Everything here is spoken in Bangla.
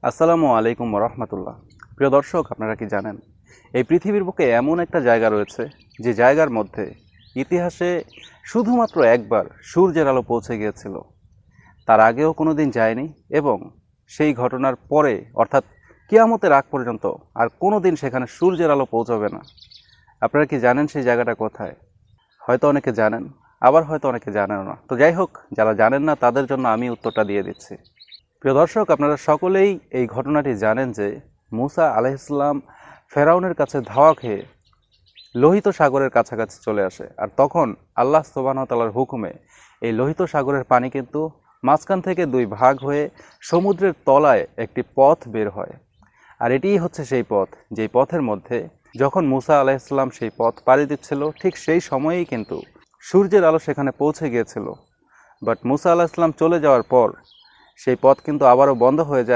আসসালামু আলাইকুম রহমতুল্লাহ। প্রিয় দর্শক, আপনারা কি জানেন এই পৃথিবীর বুকে এমন একটা জায়গা রয়েছে যে জায়গার মধ্যে ইতিহাসে শুধুমাত্র একবার সূর্যের আলো পৌঁছে গিয়েছিল, তার আগেও কোনো দিন যায়নি এবং সেই ঘটনার পরে অর্থাৎ কিয়ামতের আগ পর্যন্ত আর কোনো দিন সেখানে সূর্যের আলো পৌঁছবে না। আপনারা কি জানেন সেই জায়গাটা কোথায়? হয়তো অনেকে জানেন, আবার হয়তো অনেকে জানেন না। তো যাই হোক, যারা জানেন না তাদের জন্য আমি উত্তরটা দিয়ে দিচ্ছি। প্রিয় দর্শক, আপনারা সকলেই এই ঘটনাটি জানেন যে মুসা আলাইহিসসালাম ফেরাউনের কাছে ধাওয়া খেয়ে লোহিত সাগরের কাছাকাছি চলে আসে, আর তখন আল্লাহ সুবহানাহু ওয়া তাআলার হুকুমে এই লোহিত সাগরের পানি কিন্তু মাঝখান থেকে দুই ভাগ হয়ে সমুদ্রের তলায় একটি পথ বের হয়। আর এটিই হচ্ছে সেই পথ, যেই পথের মধ্যে যখন মুসা আলাইহিসসালাম সেই পথ পাড়ি দিচ্ছিল ঠিক সেই সময়েই কিন্তু সূর্যের আলো সেখানে পৌঁছে গিয়েছিল। বাট মুসা আলাইহিসসালাম চলে যাওয়ার পর সেই পথ কিন্তু আবারও বন্ধ হয়ে যায়।